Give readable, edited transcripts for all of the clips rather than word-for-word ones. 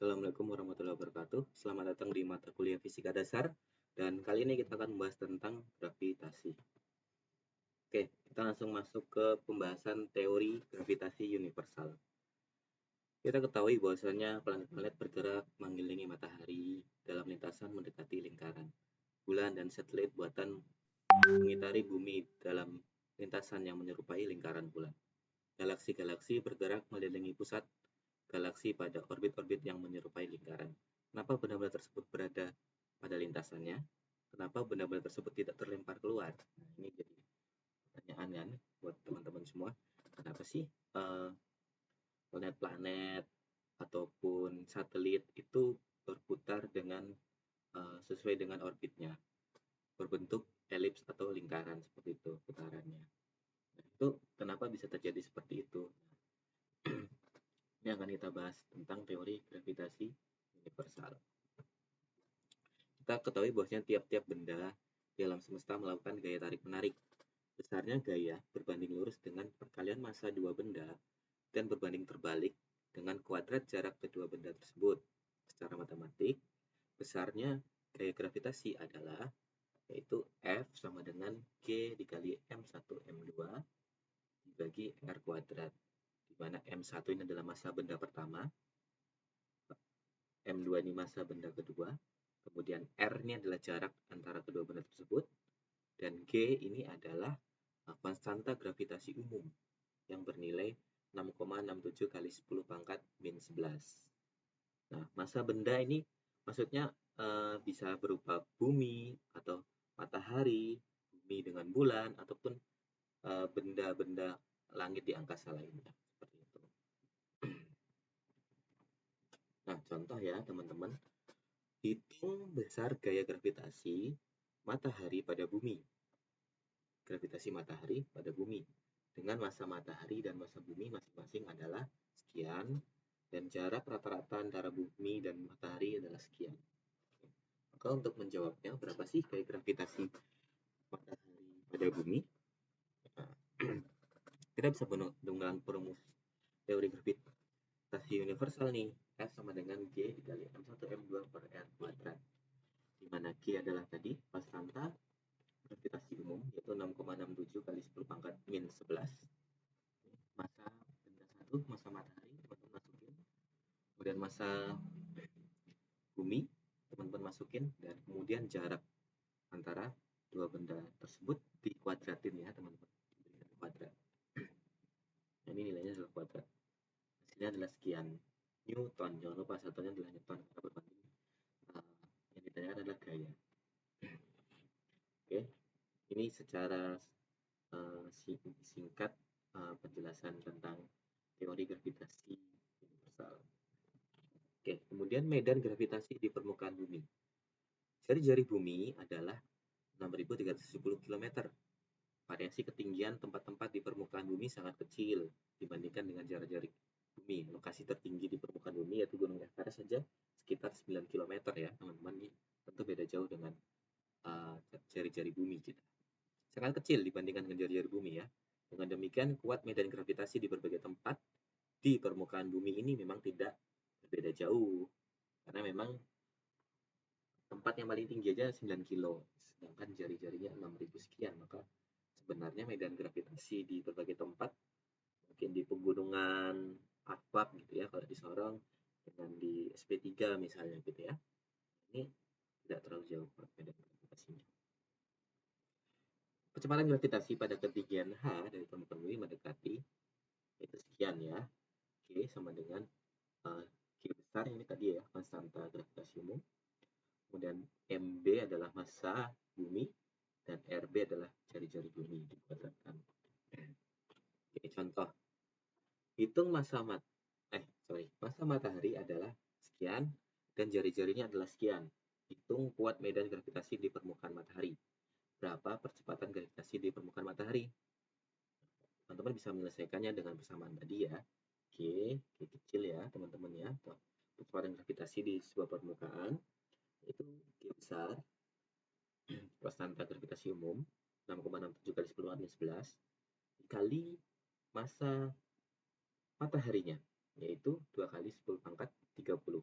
Assalamualaikum warahmatullahi wabarakatuh. Selamat datang di mata kuliah Fisika Dasar. Dan kali ini kita akan membahas tentang gravitasi. Oke, kita langsung masuk ke pembahasan teori gravitasi universal. Kita ketahui bahwasanya planet-planet bergerak mengelilingi matahari dalam lintasan mendekati lingkaran. Bulan dan satelit buatan mengitari bumi dalam lintasan yang menyerupai lingkaran bulan. Galaksi-galaksi bergerak mengelilingi pusat galaksi pada orbit-orbit yang menyerupai lingkaran. Kenapa benda-benda tersebut berada pada lintasannya? Kenapa benda-benda tersebut tidak terlempar keluar? Nah, ini jadi pertanyaan kan buat teman-teman semua. Kenapa sih planet-planet ataupun satelit itu berputar dengan sesuai dengan orbitnya, berbentuk elips atau lingkaran seperti itu putarannya. Nah, itu kenapa bisa terjadi seperti itu? Ini akan kita bahas tentang teori gravitasi universal. Kita ketahui bahwasanya tiap-tiap benda di alam semesta melakukan gaya tarik-menarik. Besarnya gaya berbanding lurus dengan perkalian massa dua benda dan berbanding terbalik dengan kuadrat jarak kedua benda tersebut. Secara matematik, besarnya gaya gravitasi adalah yaitu F sama dengan G dikali M1 M2 dibagi R kuadrat, di mana M1 ini adalah massa benda pertama, M2 ini massa benda kedua, kemudian R ini adalah jarak antara kedua benda tersebut, dan G ini adalah konstanta gravitasi umum yang bernilai 6,67 kali 10 pangkat min 11. Nah, massa benda ini maksudnya bisa berupa bumi atau matahari, bumi dengan bulan, ataupun benda-benda langit di angkasa lainnya. Seperti itu. Nah, contoh ya teman-teman. Hitung besar gaya gravitasi matahari pada bumi. Gravitasi matahari pada bumi. Dengan massa matahari dan massa bumi masing-masing adalah sekian, dan jarak rata-rata antara bumi dan matahari adalah sekian. Maka untuk menjawabnya, berapa sih gaya gravitasi matahari pada bumi? Nah, kita bisa menggunakan perumus teori gravitasi universal nih. F sama dengan G dikali M1 M2 per R kuadrat. Di mana G adalah tadi konstanta gravitasi umum, yaitu 6,67 kali 10 pangkat min 11. Massa benda satu, massa matahari, teman-teman masukin. Kemudian massa bumi, teman-teman masukin. Dan kemudian jarak antara dua benda tersebut dikuadratin ya teman-teman. Kuadrat. Nah, ini nilainya adalah kuadrat. Hasilnya adalah sekian Newton. Jangan lupa satunya adalah Newton karena berbanding yang ditanyakan adalah gaya. Oke, ini secara singkat penjelasan tentang teori gravitasi universal. Oke, kemudian medan gravitasi di permukaan bumi. Jari-jari bumi adalah 6.370 km. Variasi ketinggian tempat-tempat di permukaan bumi sangat kecil dibandingkan dengan jari-jari bumi. Lokasi tertinggi di permukaan bumi yaitu Gunung Everest saja sekitar 9 km ya teman-teman. Ini tentu beda jauh dengan jari-jari bumi kita. Sangat kecil dibandingkan dengan jari-jari bumi ya. Dengan demikian, kuat medan gravitasi di berbagai tempat di permukaan bumi ini memang tidak berbeda jauh. Karena memang tempat yang paling tinggi aja 9 kilo, sedangkan jari-jarinya 6.000 sekian. Maka sebenarnya medan gravitasi di berbagai tempat, mungkin di pegunungan Arfak gitu ya, kalau di Sorong, dengan di SP3 misalnya gitu ya. Ini tidak terlalu jauh medan gravitasinya. Kecepatan gravitasi pada ketinggian H dari permukaan bumi mendekati itu sekian ya. G sama dengan G besar ini tadi ya, konstanta gravitasi umum. Kemudian MB adalah massa bumi dan RB adalah jari-jari bumi dikuadratkan. Oke, contoh. Hitung massa matahari adalah sekian dan jari-jarinya adalah sekian. Hitung kuat medan gravitasi di permukaan matahari. Berapa percepatan gravitasi di permukaan matahari? Teman-teman bisa menyelesaikannya dengan persamaan tadi ya. G kecil ya teman-teman ya. Percepatan gravitasi di sebuah permukaan itu G besar, konstanta gravitasi umum 6,67 kali 10 pangkat 11 dikali massa mataharinya, yaitu 2 kali 10 pangkat 30.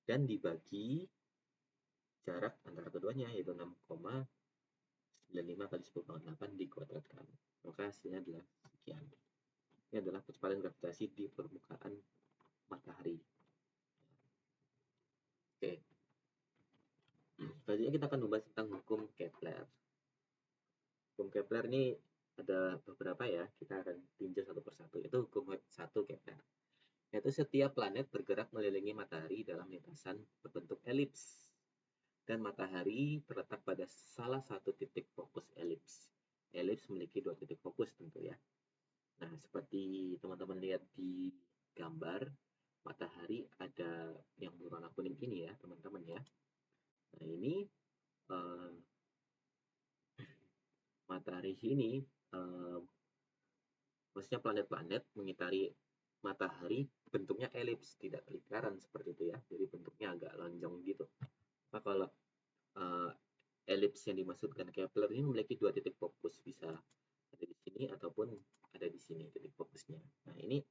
dan dibagi jarak antara keduanya, yaitu 6,95 kali 10⁸ dikuadratkan. Maka hasilnya adalah sekian. Ini adalah kecepatan gravitasi di permukaan matahari. Oke. Selanjutnya kita akan membahas tentang hukum Kepler. Hukum Kepler ini ada beberapa ya, kita akan tinjau satu persatu. Itu hukum 1 Kepler, yaitu setiap planet bergerak mengelilingi matahari dalam lintasan berbentuk elips, dan matahari terletak pada salah satu titik fokus elips. Elips memiliki 2 titik fokus tentu ya. Nah, seperti teman-teman lihat di gambar, matahari ada yang berwarna kuning ini ya, teman-teman ya. Nah, ini matahari ini maksudnya planet-planet mengitari matahari bentuknya elips, tidak lingkaran seperti itu ya. Jadi bentuknya agak lonjong gitu. Nah, kalau elips yang dimaksudkan Kepler ini memiliki 2 titik fokus, bisa ada di sini ataupun ada di sini titik fokusnya. Nah, ini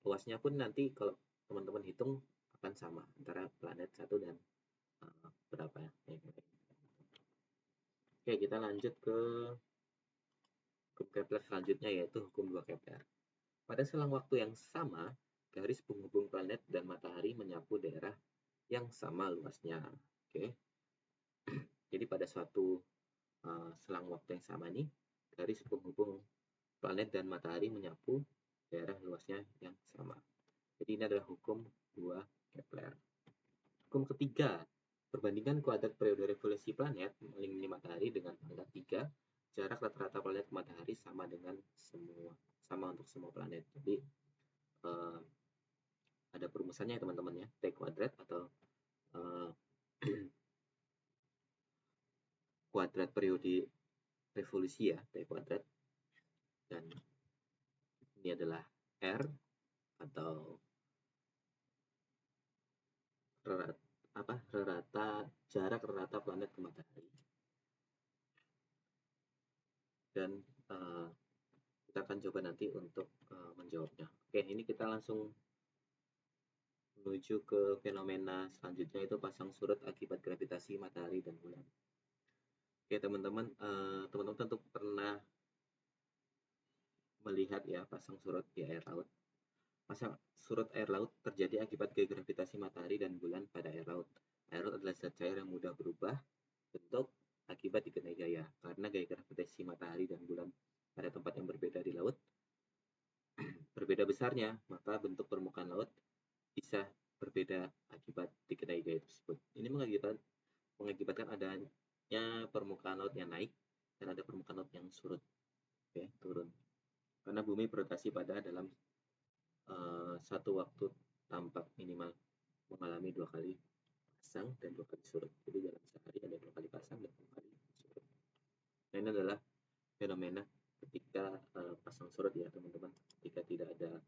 luasnya pun nanti kalau teman-teman hitung akan sama antara planet satu dan berapa ya. Oke, kita lanjut ke hukum Kepler selanjutnya, yaitu hukum 2 Kepler. Pada selang waktu yang sama, garis penghubung planet dan matahari menyapu daerah yang sama luasnya. Oke. Jadi pada suatu selang waktu yang sama nih, garis penghubung planet dan matahari menyapu daerah luasnya yang sama. Jadi ini adalah hukum 2 Kepler. Hukum ketiga, perbandingan kuadrat periode revolusi planet mengelilingi matahari dengan pangkat 3, jarak rata-rata planet ke matahari sama untuk semua planet. Jadi ada perumusannya ya teman-teman ya, T kuadrat atau kuadrat periode revolusi ya, T kuadrat, dan ini adalah R atau jarak rata planet ke matahari. Dan kita akan coba nanti untuk menjawabnya. Oke, ini kita langsung menuju ke fenomena selanjutnya, yaitu pasang surut akibat gravitasi matahari dan bulan. Oke teman-teman, teman-teman tentu pernah melihat ya pasang surut di air laut. Pasang surut air laut terjadi akibat gaya gravitasi matahari dan bulan pada air laut. Air laut adalah zat cair yang mudah berubah bentuk akibat dikenai gaya. Karena gaya gravitasi matahari dan bulan pada tempat yang berbeda di laut berbeda besarnya, maka bentuk permukaan laut bisa berbeda akibat dikenai gaya tersebut. Ini mengakibatkan adanya permukaan laut yang naik dan ada permukaan laut yang surut, turun. Karena bumi berotasi pada dalam satu waktu tampak minimal mengalami 2 kali pasang dan 2 kali surut. Jadi dalam sehari ada 2 kali pasang dan 2 kali surut. Nah, ini adalah fenomena ketika pasang surut ya teman-teman. Ketika tidak ada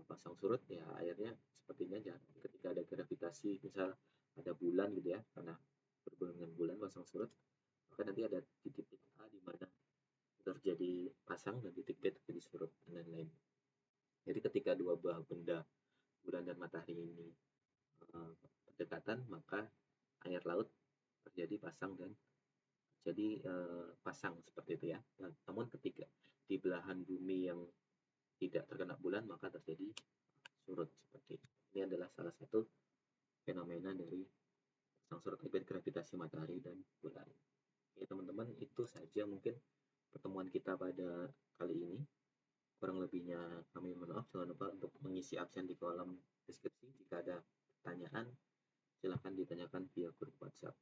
pasang surut ya airnya seperti ini aja. Ketika ada gravitasi, misal ada bulan gitu ya, karena berhubungan dengan bulan pasang surut, maka nanti ada di titik A di mana terjadi pasang dan titik B terjadi surut dan lain-lain. Jadi ketika dua buah benda, bulan dan matahari ini berdekatan, maka air laut terjadi pasang dan jadi pasang seperti itu ya. Nah, namun ketika di belahan bumi yang tidak terkena bulan, maka terjadi surut seperti itu. Ini adalah salah satu fenomena dari pasang surut akibat gravitasi matahari dan bulan. Oke teman-teman, itu saja mungkin pertemuan kita pada kali ini. Kurang lebihnya kami mohon maaf. Jangan lupa untuk mengisi absen di kolom deskripsi. Jika ada pertanyaan, silahkan ditanyakan via grup WhatsApp.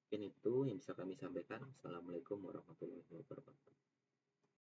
Mungkin itu yang bisa kami sampaikan. Assalamualaikum warahmatullahi wabarakatuh.